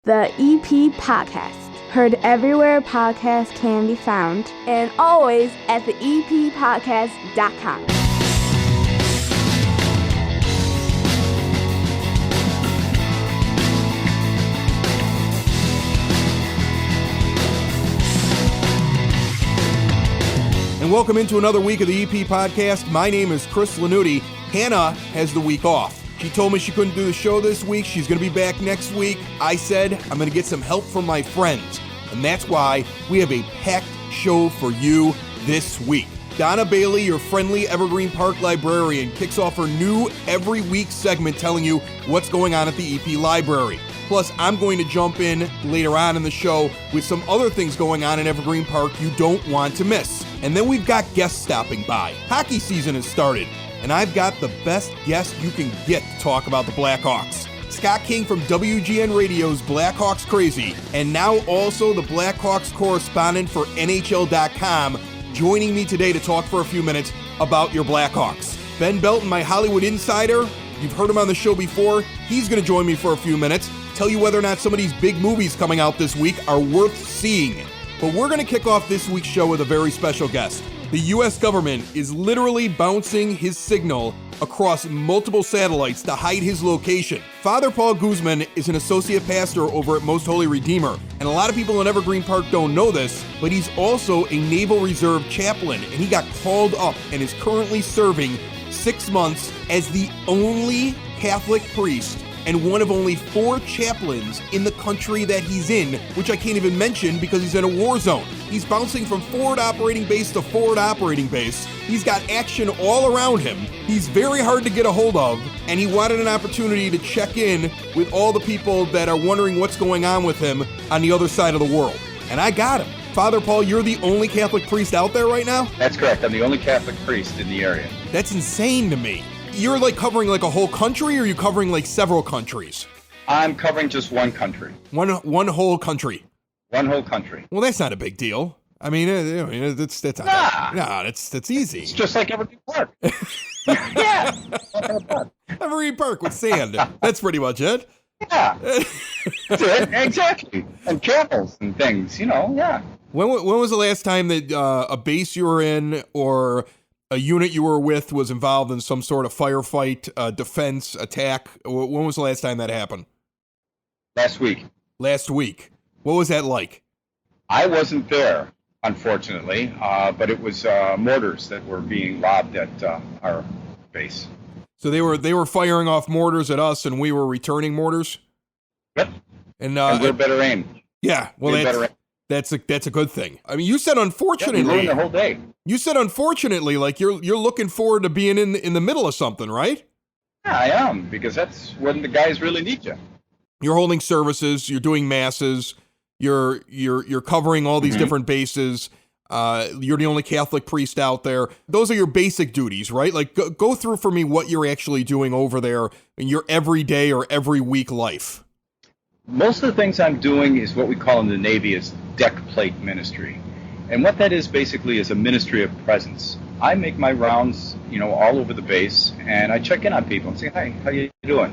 the EP Podcast. Heard everywhere podcasts can be found, and always at the eppodcast.com. And welcome into another week of the EP Podcast. My name is Chris Lanuti. Hannah has the week off. She told me she couldn't do the show this week. She's going to be back next week. I said I'm going to get some help from my friends. And that's why we have a packed show for you this week. Donna Bailey, your friendly Evergreen Park librarian, kicks off her new every week segment telling you what's going on at the EP Library. Plus, I'm going to jump in later on in the show with some other things going on in Evergreen Park you don't want to miss. And then we've got guests stopping by. Hockey season has started, and I've got the best guest you can get to talk about the Blackhawks. Scott King from WGN Radio's Blackhawks Crazy, and now also the Blackhawks correspondent for NHL.com, joining me today to talk for a few minutes about your Blackhawks. Ben Belton, my Hollywood Insider, you've heard him on the show before. He's going to join me for a few minutes, tell you whether or not some of these big movies coming out this week are worth seeing. But we're going to kick off this week's show with a very special guest. The U.S. government is literally bouncing his signal across multiple satellites to hide his location. Father Paul Guzman is an associate pastor over at Most Holy Redeemer, and a lot of people in Evergreen Park don't know this, but he's also a Naval Reserve chaplain, and he got called up and is currently serving 6 months as the only Catholic priest and one of only 4 chaplains in the country that he's in, which I can't even mention because he's in a war zone. He's bouncing from forward operating base to forward operating base. He's got action all around him. He's very hard to get a hold of, and he wanted an opportunity to check in with all the people that are wondering what's going on with him on the other side of the world. And I got him. Father Paul, you're the only Catholic priest out there right now? That's correct. I'm the only Catholic priest in the area. That's insane to me. You're like covering like a whole country, or are you covering like several countries? I'm covering just one country. One whole country. One whole country. Well, that's not a big deal. I mean, that's that's easy. It's just like Evergreen Park. Yeah. Evergreen Park with sand. That's pretty much it. Yeah. That's it. Exactly. And camels and things, yeah. When was the last time that a base you were in or a unit you were with was involved in some sort of firefight, defense, attack? When was the last time that happened? Last week. Last week. What was that like? I wasn't there, unfortunately, but it was mortars that were being lobbed at our base. So they were firing off mortars at us, and we were returning mortars? Yep. And we're better aimed. Yeah, well, that's a good thing. I mean, you said unfortunately. Yeah, we learned the whole day. You said unfortunately, like you're looking forward to being in the middle of something, right? Yeah, I am, because that's when the guys really need you. You're holding services, you're doing masses, you're covering all these different bases. You're the only Catholic priest out there. Those are your basic duties, right? Like go through for me what you're actually doing over there in your everyday or every week life. Most of the things I'm doing is what we call in the Navy is deck plate ministry. And what that is basically is a ministry of presence. I make my rounds, all over the base, and I check in on people and say, "Hi, how you doing?"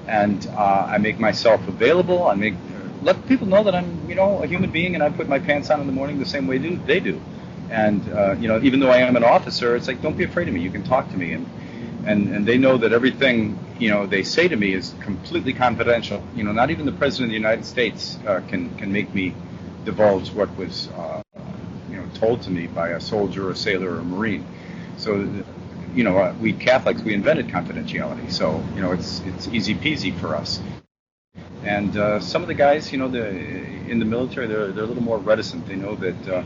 And I make myself available. Let people know that I'm, a human being, and I put my pants on in the morning the same way they do. And even though I am an officer, it's like, don't be afraid of me. You can talk to me, and they know that everything they say to me is completely confidential. Not even the President of the United States can make me divulge what was told to me by a soldier, a sailor, or a Marine. So we Catholics, we invented confidentiality. So it's easy peasy for us. And some of the guys, in the military, they're a little more reticent. They know that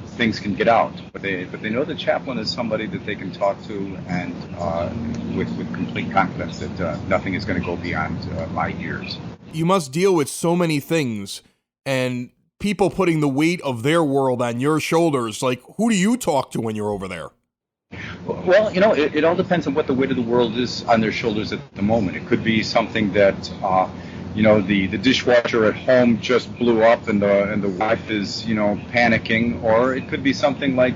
things can get out, but they know the chaplain is somebody that they can talk to, and with complete confidence that nothing is going to go beyond my ears. You must deal with so many things, and people putting the weight of their world on your shoulders. Like, who do you talk to when you're over there? Well, it all depends on what the weight of the world is on their shoulders at the moment. It could be something that, the dishwasher at home just blew up and the wife is, panicking, or it could be something like,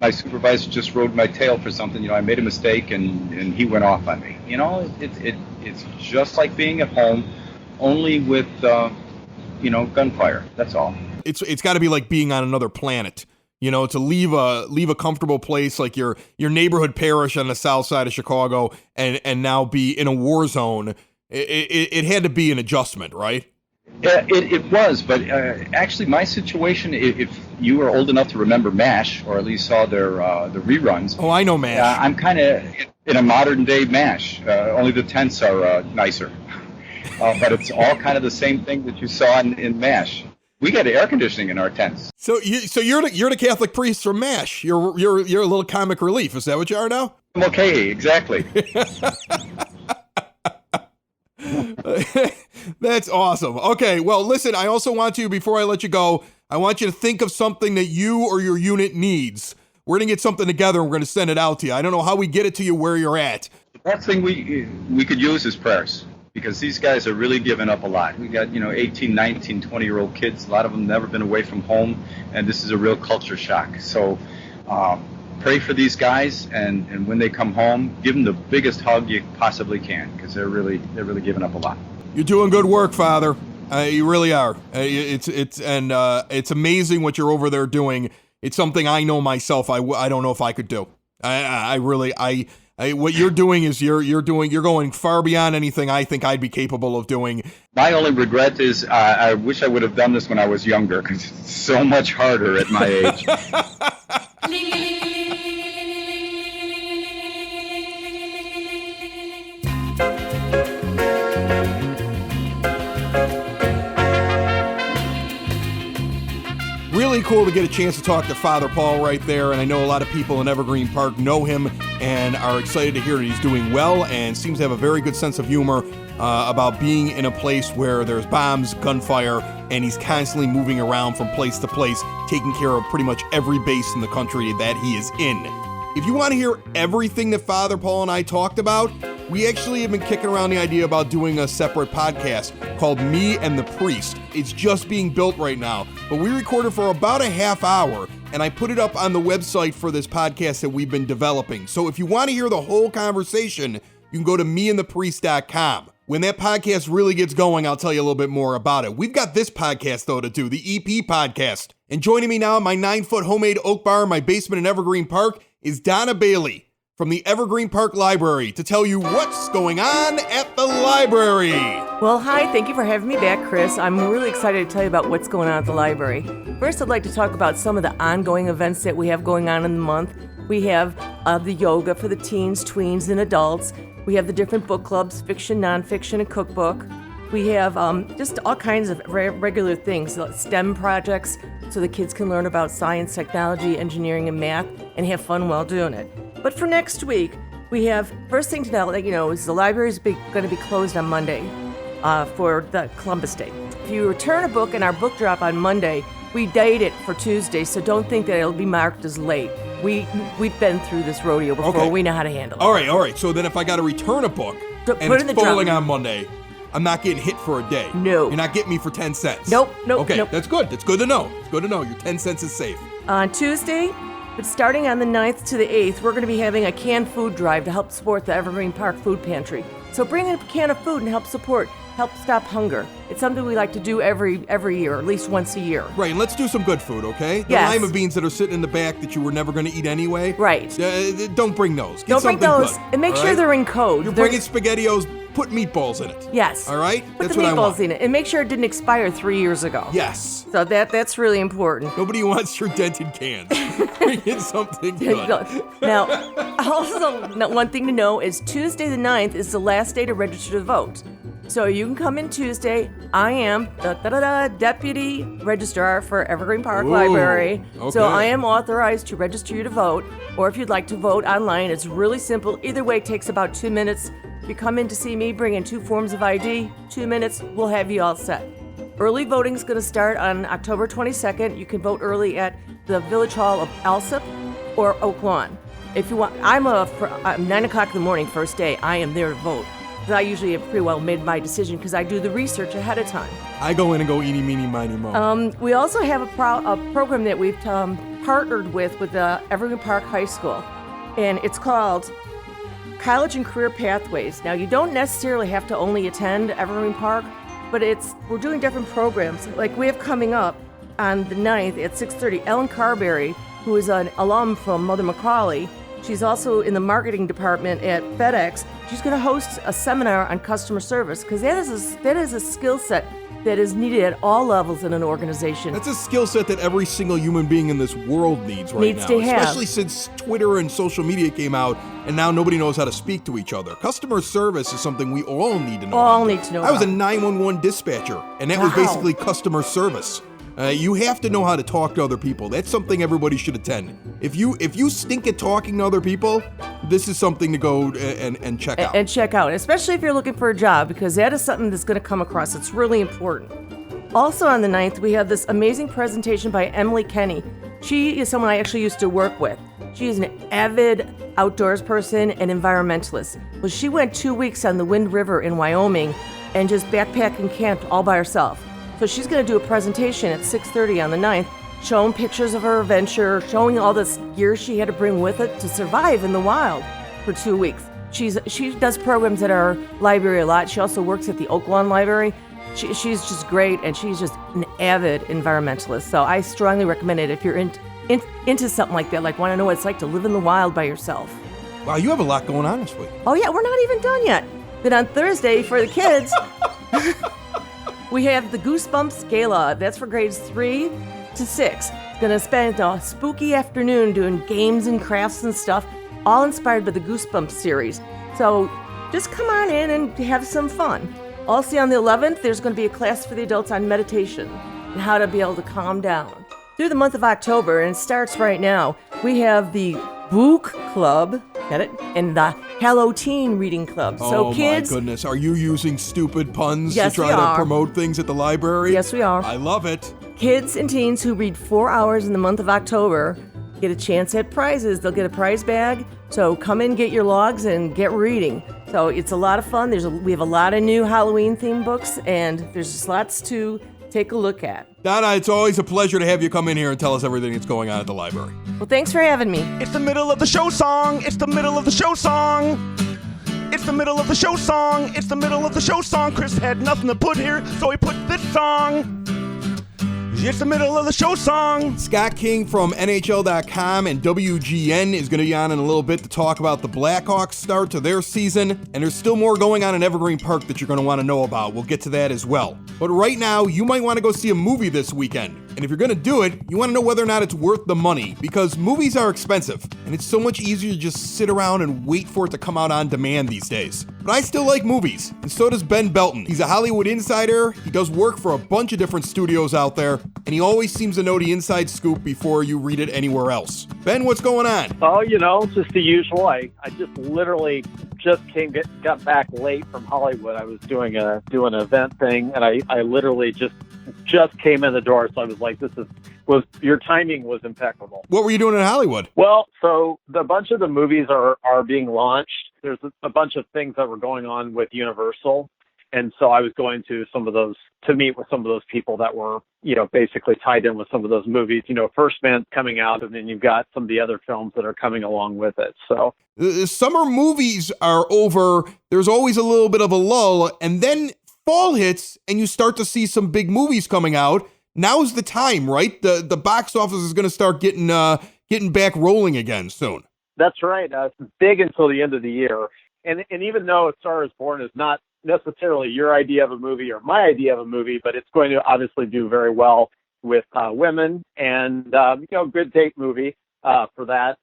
my supervisor just rode my tail for something. I made a mistake and he went off on me. It's just like being at home, only with, gunfire. That's all. It's got to be like being on another planet. To leave a comfortable place like your neighborhood parish on the south side of Chicago and now be in a war zone. It had to be an adjustment, right? It was, but actually my situation, if you were old enough to remember MASH, or at least saw the reruns. Oh, I know MASH. I'm kind of in a modern day MASH, only the tents are nicer. But it's all kind of the same thing that you saw in MASH. We got air conditioning in our tents. So you're the Catholic priest from MASH. You're a little comic relief. Is that what you are now? I'm okay, exactly. That's awesome. Okay, well, listen, I also want to, before I let you go, I want you to think of something that you or your unit needs. We're going to get something together and we're going to send it out to you. I don't know how we get it to you where you're at. The best thing we could use is prayers, because these guys are really giving up a lot. We got, 18, 19, 20-year-old kids. A lot of them never been away from home, and this is a real culture shock. So pray for these guys, and when they come home, give them the biggest hug you possibly can, because they're really giving up a lot. You're doing good work, Father. You really are. It's amazing what you're over there doing. It's something I know myself. I don't know if I could do. What you're doing is you're going far beyond anything I think I'd be capable of doing. My only regret is I wish I would have done this when I was younger, because it's so much harder at my age. Really cool to get a chance to talk to Father Paul right there, and I know a lot of people in Evergreen Park know him and are excited to hear that he's doing well and seems to have a very good sense of humor about being in a place where there's bombs, gunfire, and he's constantly moving around from place to place, taking care of pretty much every base in the country that he is in. If you want to hear everything that Father Paul and I talked about, we actually have been kicking around the idea about doing a separate podcast called Me and the Priest. It's just being built right now, but we recorded for about a half hour, and I put it up on the website for this podcast that we've been developing. So if you want to hear the whole conversation, you can go to meandthepriest.com. When that podcast really gets going, I'll tell you a little bit more about it. We've got this podcast, though, to do, the EP podcast. And joining me now in my 9-foot homemade oak bar in my basement in Evergreen Park is Donna Bailey from the Evergreen Park Library to tell you what's going on at the library. Well, hi, thank you for having me back, Chris. I'm really excited to tell you about what's going on at the library. First, I'd like to talk about some of the ongoing events that we have going on in the month. We have the yoga for the teens, tweens, and adults. We have the different book clubs, fiction, nonfiction, and cookbook. We have just all kinds of regular things, like STEM projects, so the kids can learn about science, technology, engineering, and math, and have fun while doing it. But for next week, we have, first thing to let you know is the library is going to be closed on Monday for the Columbus Day. If you return a book in our book drop on Monday, we date it for Tuesday, so don't think that it'll be marked as late. We've been through this rodeo before. Okay. We know how to handle it. All right. So then if I got to return a book and it's falling on Monday, I'm not getting hit for a day. No. You're not getting me for 10 cents. Nope. Okay, nope. That's good. That's good to know. It's good to know. Your 10 cents is safe. On Tuesday, but starting on the 9th to the 8th, we're going to be having a canned food drive to help support the Evergreen Park Food Pantry. So bring a can of food and help stop hunger. It's something we like to do every year, at least once a year. Right, and let's do some good food, okay? The yes. lima beans that are sitting in the back that you were never going to eat anyway. Right. Don't bring those. Don't bring those. Good, and make sure they're in code. You're bringing SpaghettiOs, put meatballs in it. Yes. All right? Put that's the what I want. meatballs in it. And make sure it didn't expire 3 years ago. Yes. So that's really important. Nobody wants your dented cans. Bring in something good. Now, also, one thing to know is Tuesday the 9th is the last day to register to vote. So you can come in Tuesday. I am Deputy Registrar for Evergreen Park Library. Okay. So I am authorized to register you to vote. Or if you'd like to vote online, it's really simple. Either way, it takes about 2 minutes. If you come in to see me, bring in 2 forms of ID, 2 minutes, we'll have you all set. Early voting is going to start on October 22nd. You can vote early at the Village Hall of Alsip or Oak Lawn. If you want, I'm 9 o'clock in the morning, first day. I am there to vote. I usually have pretty well made my decision because I do the research ahead of time. I go in and go eeny, meeny, miny, mo. We also have a program that we've partnered with the Evergreen Park High School, and it's called college and career pathways. Now, you don't necessarily have to only attend Evergreen Park, but we're doing different programs. Like we have coming up on the 9th at 6:30, Ellen Carberry, who is an alum from Mother Macaulay. She's also in the marketing department at FedEx. She's going to host a seminar on customer service because that is a skill set that is needed at all levels in an organization. That's a skill set that every single human being in this world needs now. To have. Especially since Twitter and social media came out and now nobody knows how to speak to each other. Customer service is something we all need to know. I was a 911 dispatcher, and that was basically customer service. You have to know how to talk to other people. That's something everybody should attend. If you stink at talking to other people, this is something to go and check out. And check out, especially if you're looking for a job, because that is something that's going to come across. It's really important. Also on the 9th, we have this amazing presentation by Emily Kenny. She is someone I actually used to work with. She is an avid outdoors person and environmentalist. Well, she went 2 weeks on the Wind River in Wyoming and just backpacked and camped all by herself. So she's going to do a presentation at 6:30 on the 9th, showing pictures of her adventure, showing all this gear she had to bring with it to survive in the wild for 2 weeks. She does programs at our library a lot. She also works at the Oak Lawn Library. She's just great, and she's just an avid environmentalist. So I strongly recommend it if you're into something like that, like want to know what it's like to live in the wild by yourself. Wow, you have a lot going on this week. Oh, yeah, we're not even done yet. Then on Thursday, for the kids... We have the Goosebumps Gala. That's for grades 3 to 6. Gonna spend a spooky afternoon doing games and crafts and stuff, all inspired by the Goosebumps series. So just come on in and have some fun. Also on the 11th, there's going to be a class for the adults on meditation and how to be able to calm down. Through the month of October, and it starts right now, we have the Book Club, get it? And the Hello Teen Reading Club. So kids, my goodness, are you using stupid puns Yes, to try to promote things at the library? Yes, we are. I love it. Kids and teens who read 4 hours in the month of October get a chance at prizes. They'll get a prize bag. So come in, get your logs, and get reading. So it's a lot of fun. We have a lot of new Halloween-themed books, and there's just lots to take a look at. Donna, it's always a pleasure to have you come in here and tell us everything that's going on at the library. Well, thanks for having me. It's the middle of the show song. It's the middle of the show song. It's the middle of the show song. It's the middle of the show song. Chris had nothing to put here, so he put this song. It's the middle of the show song. Scott King from NHL.com and WGN is going to be on in a little bit to talk about the Blackhawks start to their season. And there's still more going on in Evergreen Park that you're going to want to know about. We'll get to that as well. But right now, you might want to go see a movie this weekend. And if you're going to do it, you want to know whether or not it's worth the money, because movies are expensive, and it's so much easier to just sit around and wait for it to come out on demand these days. But I still like movies, and so does Ben Belton. He's a Hollywood Insider, he does work for a bunch of different studios out there, and he always seems to know the inside scoop before you read it anywhere else. Ben, what's going on? Oh, just the usual. I just literally got back late from Hollywood. I was doing an event thing, and I literally just came in the door. So I was like, your timing was impeccable. What were you doing in Hollywood? Well, so a bunch of the movies are being launched. There's a bunch of things that were going on with Universal. And so I was going to some of those to meet with some of those people that were, basically tied in with some of those movies. First Man's coming out, and then you've got some of the other films that are coming along with it. So the summer movies are over. There's always a little bit of a lull, and then fall hits, and you start to see some big movies coming out. Now's the time, right? The box office is going to start getting back rolling again soon. That's right. It's big until the end of the year. And even though A Star is Born is not necessarily your idea of a movie or my idea of a movie, but it's going to obviously do very well with women and, good date movie for that.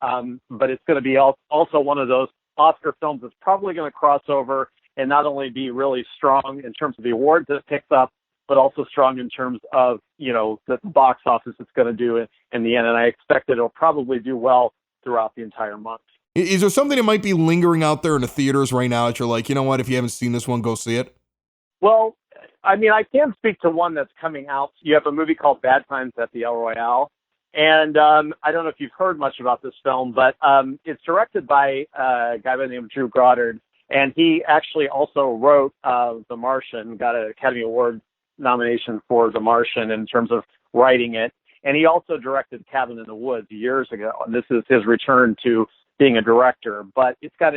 But it's going to be also one of those Oscar films that's probably going to cross over and not only be really strong in terms of the awards that it picks up, but also strong in terms of, the box office it's going to do in the end. And I expect it'll probably do well throughout the entire month. Is there something that might be lingering out there in the theaters right now that you're like, you know what, if you haven't seen this one, go see it? Well, I can speak to one that's coming out. You have a movie called Bad Times at the El Royale. And I don't know if you've heard much about this film, but it's directed by a guy by the name of Drew Goddard. And he actually also wrote The Martian, got an Academy Award nomination for The Martian in terms of writing it. And he also directed Cabin in the Woods years ago. And this is his return to being a director. But it's got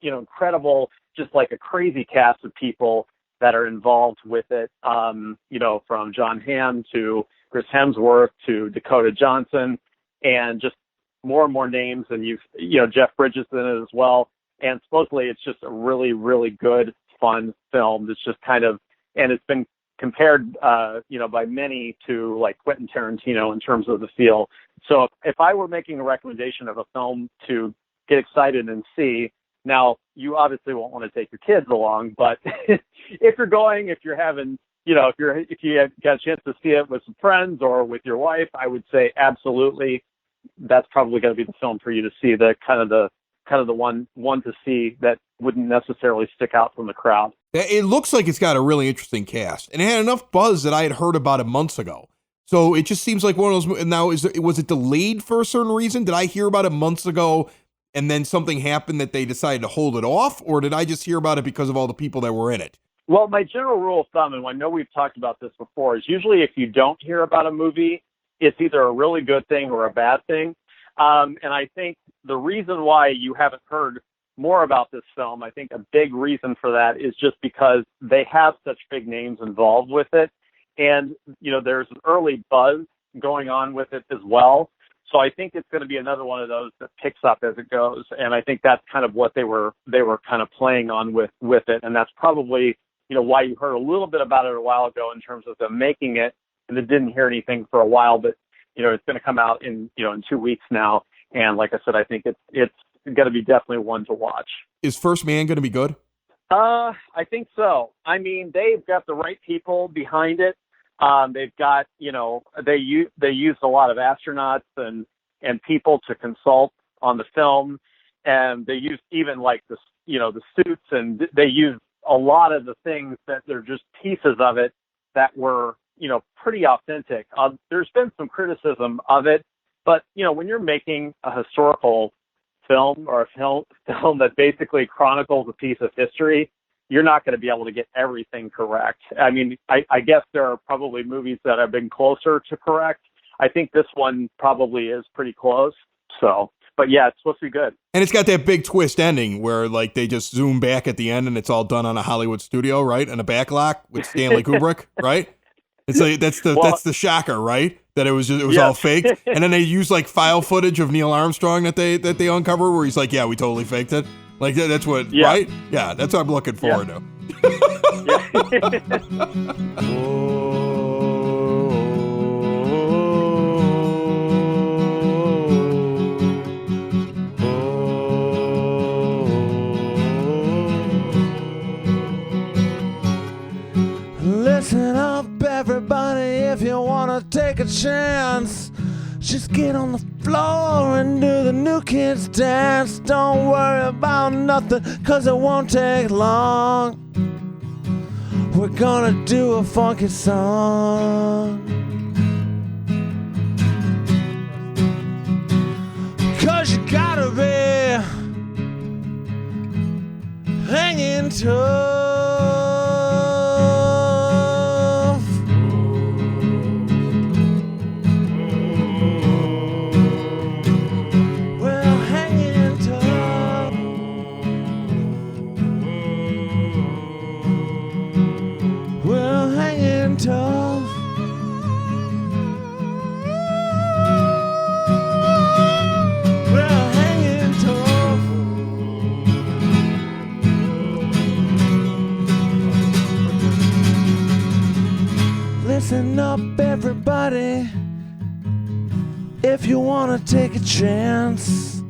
incredible, just like a crazy cast of people that are involved with it, from John Hamm to Chris Hemsworth to Dakota Johnson, and just more and more names. And Jeff Bridges in it as well. And supposedly it's just a really, really good, fun film. It's just and it's been compared, by many to like Quentin Tarantino in terms of the feel. So if I were making a recommendation of a film to get excited and see, now you obviously won't want to take your kids along, but if you're having, if you got a chance to see it with some friends or with your wife, I would say absolutely, that's probably going to be the film for you to see. The kind of the one to see that wouldn't necessarily stick out from the crowd. It looks like it's got a really interesting cast, and it had enough buzz that I had heard about it months ago. So it just seems like one of those. Now, was it delayed for a certain reason? Did I hear about it months ago, and then something happened that they decided to hold it off, or did I just hear about it because of all the people that were in it? Well, my general rule of thumb, and I know we've talked about this before, is usually if you don't hear about a movie, it's either a really good thing or a bad thing. And I think the reason why you haven't heard more about this film, I think a big reason for that is just because they have such big names involved with it. And, there's an early buzz going on with it as well. So I think it's going to be another one of those that picks up as it goes. And I think that's kind of what they were kind of playing on with it. And that's probably, why you heard a little bit about it a while ago in terms of them making it, and it didn't hear anything for a while, but, it's going to come out in 2 weeks now. And like I said, I think it's going to be definitely one to watch. Is First Man going to be good? I think so. I mean, they've got the right people behind it. They've got, they used a lot of astronauts and people to consult on the film, and they used even like the suits, and they used a lot of the things that they're just pieces of it that were, pretty authentic. There's been some criticism of it, but, when you're making a historical film or a film that basically chronicles a piece of history, you're not going to be able to get everything correct. I mean, I guess there are probably movies that have been closer to correct. I think this one probably is pretty close. So, but yeah, it's supposed to be good. And it's got that big twist ending where like they just zoom back at the end and it's all done on a Hollywood studio, right? And a backlock with Stanley Kubrick, right? It's like that's the shocker, right? That it was all faked. And then they use like file footage of Neil Armstrong that they uncover where he's like, yeah, we totally faked it. Like that's what, right? Yeah, that's what I'm looking forward to. Listen up, everybody, if you wanna take a chance. Just get on the floor and do the new kids dance. Don't worry about nothing, cause it won't take long. We're gonna do a funky song. Cause you gotta be hanging tough. Tough. We're hanging tough. Listen up, everybody, if you wanna take a chance.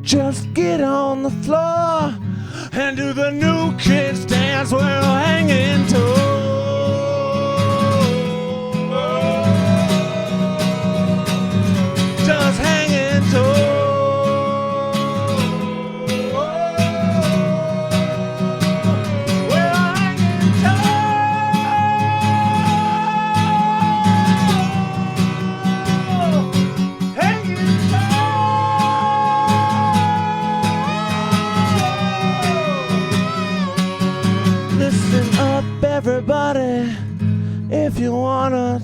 Just get on the floor and do the new kids dance. We're hanging tough. Just hanging tough. We're hanging tough. Hanging tough. Listen up, everybody, if you wanna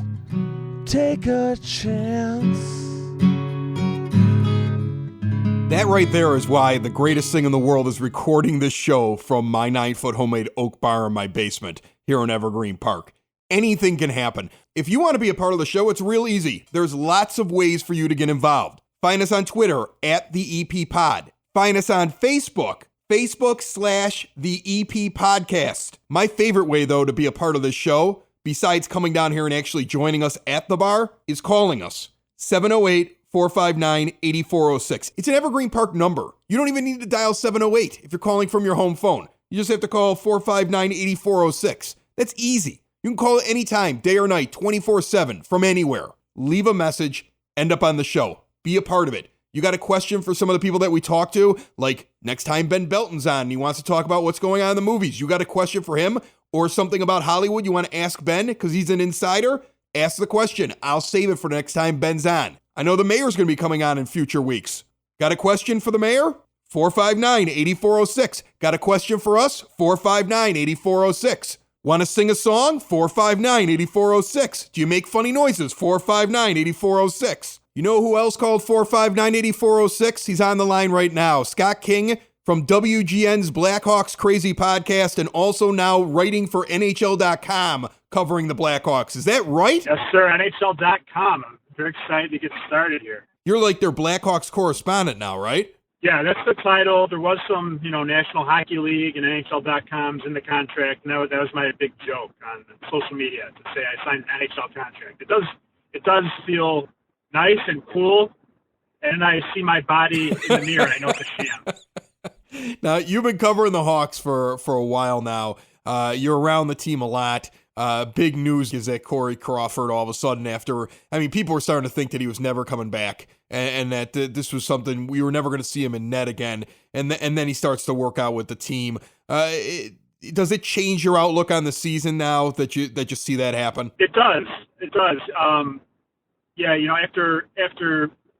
take a chance. That right there is why the greatest thing in the world is recording this show from my 9-foot homemade oak bar in my basement here in Evergreen Park. Anything can happen. If you want to be a part of the show, it's real easy. There's lots of ways for you to get involved. Find us on Twitter @the EP Pod. Find us on Facebook, Facebook/the EP Podcast. My favorite way, though, to be a part of this show, besides coming down here and actually joining us at the bar, is calling us. 708-459-8406. It's an Evergreen Park number. You don't even need to dial 708 if you're calling from your home phone. You just have to call 459-8406. That's easy. You can call it anytime, day or night, 24/7, from anywhere. Leave a message, end up on the show. Be a part of it. You got a question for some of the people that we talk to? Like, next time Ben Belton's on and he wants to talk about what's going on in the movies. You got a question for him? Or something about Hollywood you want to ask Ben because he's an insider? Ask the question. I'll save it for next time Ben's on. I know the mayor's going to be coming on in future weeks. Got a question for the mayor? 459-8406. Got a question for us? 459-8406. Want to sing a song? 459-8406. Do you make funny noises? 459-8406. You know who else called 459-8406? He's on the line right now. Scott King from WGN's Blackhawks Crazy Podcast and also now writing for NHL.com covering the Blackhawks. Is that right? Yes, sir. NHL.com. I'm very excited to get started here. You're like their Blackhawks correspondent now, right? Yeah, that's the title. There was some, National Hockey League and NHL.com's in the contract. And that was my big joke on social media to say I signed an NHL contract. It does feel nice and cool, and I see my body in the mirror. I know it's a sham. Now, you've been covering the Hawks for a while now. You're around the team a lot. Big news is that Corey Crawford all of a sudden people were starting to think that he was never coming back and that this was something we were never going to see him in net again. And then he starts to work out with the team. Does it change your outlook on the season now that you see that happen? It does. Yeah, after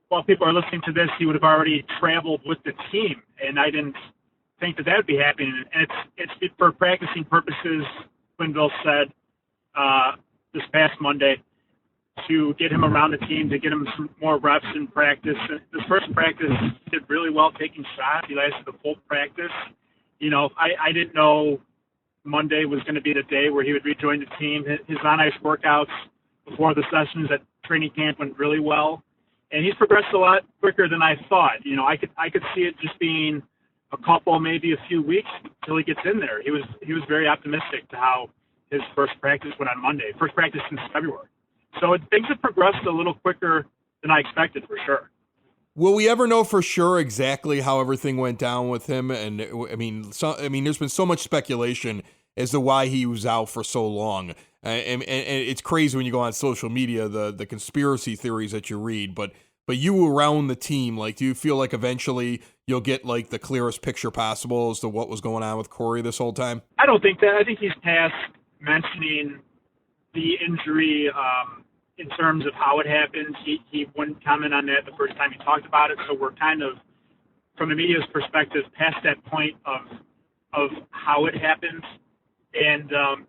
while people are listening to this, he would have already traveled with the team, and I didn't think that would be happening. And it's for practicing purposes, Quinville said this past Monday, to get him around the team, to get him some more reps in practice. His first practice did really well taking shots. He lasted the full practice. I didn't know Monday was going to be the day where he would rejoin the team. His on-ice workouts before the sessions at training camp went really well, and he's progressed a lot quicker than I thought. I could see it just being a couple, maybe a few weeks till he gets in there. He was very optimistic to how his first practice went on Monday, first practice since February. So things have progressed a little quicker than I expected, for sure. Will we ever know for sure exactly how everything went down with him? And there's been so much speculation as to why he was out for so long. And it's crazy when you go on social media, the conspiracy theories that you read, but you around the team, do you feel like eventually you'll get the clearest picture possible as to what was going on with Corey this whole time? I don't think that. I think he's past mentioning the injury in terms of how it happened. He wouldn't comment on that the first time he talked about it, so we're kind of, from the media's perspective, past that point of how it happened. And on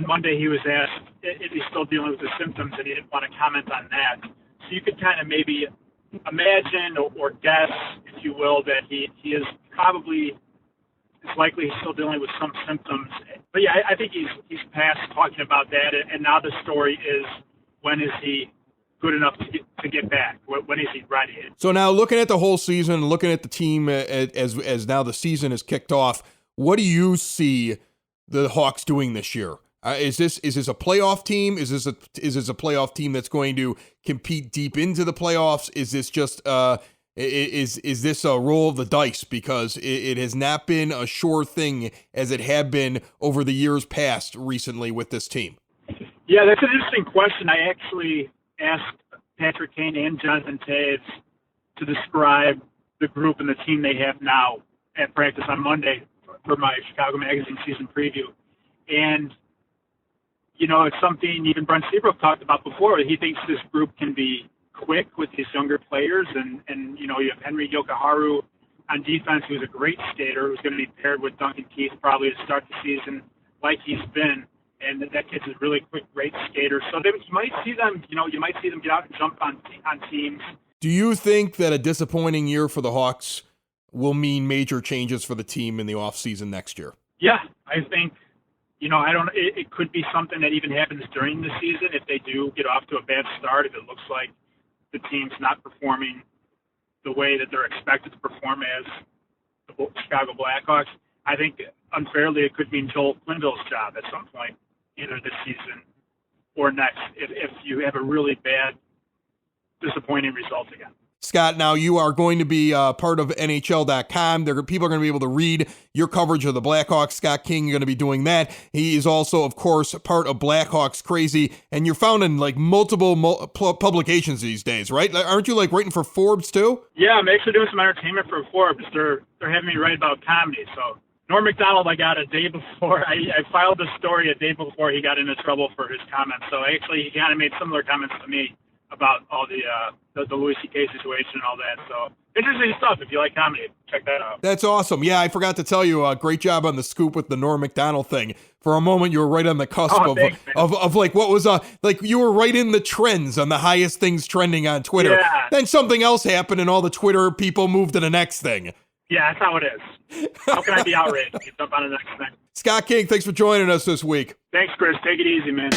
Monday he was asked if he's still dealing with the symptoms, and he didn't want to comment on that. So you could kind of maybe imagine or guess, if you will, that he is probably, it's likely he's still dealing with some symptoms. But yeah, I think he's past talking about that, and now the story is, when is he good enough to get back? When is he ready? So now, looking at the whole season, looking at the team as now the season is kicked off, what do you see the Hawks doing this year? Is this a playoff team? Is this a playoff team that's going to compete deep into the playoffs? Is this just is this a roll of the dice, because it has not been a sure thing as it had been over the years past recently with this team? Yeah, that's an interesting question. I actually asked Patrick Kane and Jonathan Taves to describe the group and the team they have now at practice on Monday for my Chicago Magazine season preview. And, it's something even Brent Seabrook talked about before. He thinks this group can be quick with these younger players. And you have Henry Yokoharu on defense, who's a great skater, who's going to be paired with Duncan Keith probably to start the season like he's been. And that kid's a really quick, great skater. So you might see them, get out and jump on teams. Do you think that a disappointing year for the Hawks will mean major changes for the team in the offseason next year? Yeah, I think, it could be something that even happens during the season if they do get off to a bad start, if it looks like the team's not performing the way that they're expected to perform as the Chicago Blackhawks. I think unfairly it could mean Joel Quenneville's job at some point, either this season or next, if you have a really bad, disappointing result again. Scott, now you are going to be part of NHL.com. People are going to be able to read your coverage of the Blackhawks. Scott King, you're going to be doing that. He is also, of course, part of Blackhawks Crazy, and you're found in like multiple publications these days, right? Aren't you like writing for Forbes too? Yeah, I'm actually doing some entertainment for Forbes. They're having me write about comedy. So Norm Macdonald, I got a day before. I filed the story a day before he got into trouble for his comments. So actually, he kind of made similar comments to me about all the Louis C.K. situation and all that. So interesting stuff. If you like comedy, check that out. That's awesome. Yeah, I forgot to tell you, great job on the scoop with the Norm Macdonald thing. For a moment, you were right on the cusp of like what was like you were right in the trends on the highest things trending on Twitter. Yeah. Then something else happened, and all the Twitter people moved to the next thing. Yeah, that's how it is. How can I be outraged? You jump on the next thing. Scott King, thanks for joining us this week. Thanks, Chris. Take it easy, man.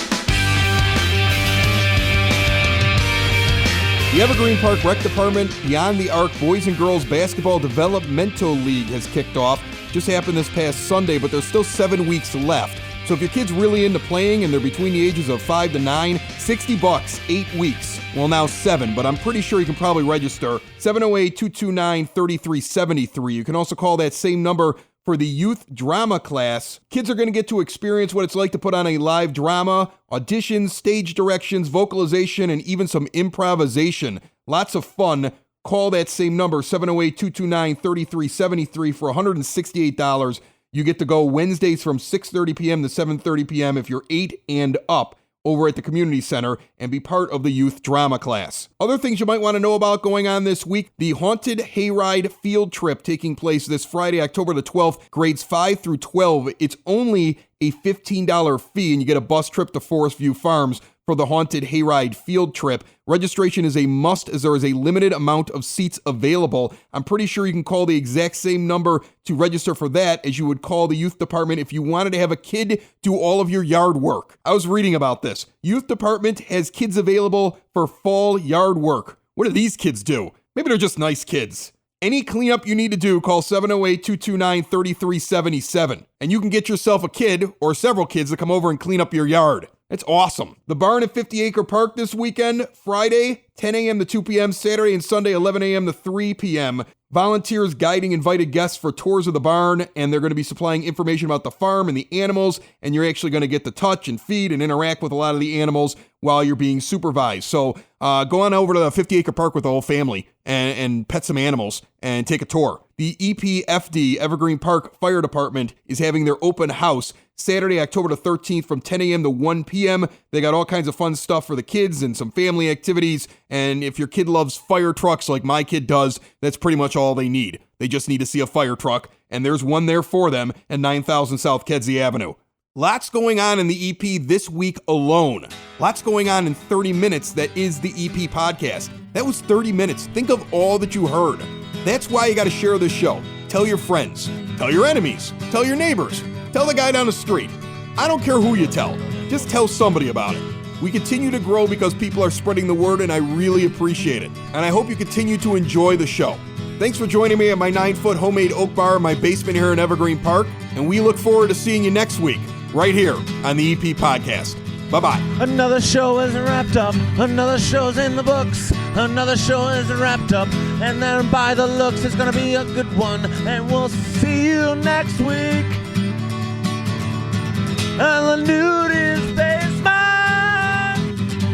The Evergreen Park Rec Department Beyond the Arc Boys and Girls Basketball Developmental League has kicked off. Just happened this past Sunday, but there's still 7 weeks left. So if your kid's really into playing and they're between the ages of 5 to 9, $60, 8 weeks. Well, now 7, but I'm pretty sure you can probably register. 708-229-3373. You can also call that same number for the youth drama class. Kids are going to get to experience what it's like to put on a live drama, auditions, stage directions, vocalization, and even some improvisation. Lots of fun. Call that same number, 708-229-3373 for $168. You get to go Wednesdays from 6:30 p.m. to 7:30 p.m. if you're 8 and up over at the community center and be part of the youth drama class. Other things you might want to know about going on this week: the Haunted Hayride field trip taking place this Friday, October the 12th, grades 5 through 12. It's only a $15 fee, and you get a bus trip to Forest View Farms for the Haunted Hayride field trip. Registration is a must as there is a limited amount of seats available. I'm pretty sure you can call the exact same number to register for that as you would call the youth department if you wanted to have a kid do all of your yard work. I was reading about this. Youth department has kids available for fall yard work. What do these kids do? Maybe they're just nice kids. Any cleanup you need to do, call 708-229-3377. And you can get yourself a kid or several kids to come over and clean up your yard. It's awesome. The barn at 50 Acre Park this weekend, Friday, 10 a.m. to 2 p.m., Saturday and Sunday, 11 a.m. to 3 p.m. Volunteers guiding invited guests for tours of the barn, and they're going to be supplying information about the farm and the animals, and you're actually going to get to touch and feed and interact with a lot of the animals while you're being supervised. So go on over to the 50 Acre Park with the whole family and pet some animals and take a tour. The EPFD, Evergreen Park Fire Department, is having their open house Saturday, October the 13th from 10 a.m. to 1 p.m. They got all kinds of fun stuff for the kids and some family activities. And if your kid loves fire trucks like my kid does, that's pretty much all they need. They just need to see a fire truck, and there's one there for them at 9000 South Kedzie Avenue. Lots going on in the EP this week alone. Lots going on in 30 minutes that is the EP podcast. That was 30 minutes. Think of all that you heard. That's why you got to share this show. Tell your friends. Tell your enemies. Tell your neighbors. Tell the guy down the street. I don't care who you tell. Just tell somebody about it. We continue to grow because people are spreading the word, and I really appreciate it. And I hope you continue to enjoy the show. Thanks for joining me at my 9-foot homemade oak bar in my basement here in Evergreen Park. And we look forward to seeing you next week, right here on the EP Podcast. Bye-bye. Another show is wrapped up. Another show's in the books. Another show is wrapped up. And then by the looks, it's going to be a good one. And we'll see you next week. And the nudies basement.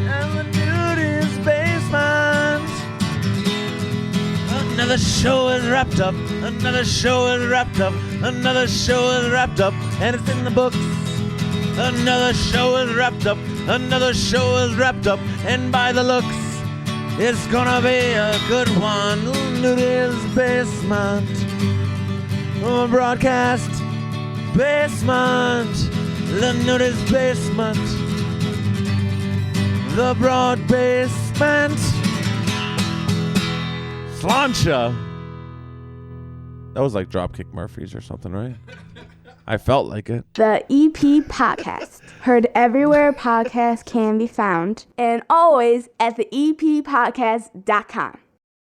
And the nudies basement. Another show is wrapped up. Another show is wrapped up. Another show is wrapped up. And it's in the books. Another show is wrapped up. Another show is wrapped up. And by the looks, it's gonna be a good one. Nudies basement. Broadcast basement. The Nudies basement. The broad basement. Slancha. That was like Dropkick Murphys or something, right? I felt like it. The EP Podcast. Heard everywhere podcasts can be found. And always at the eppodcast.com.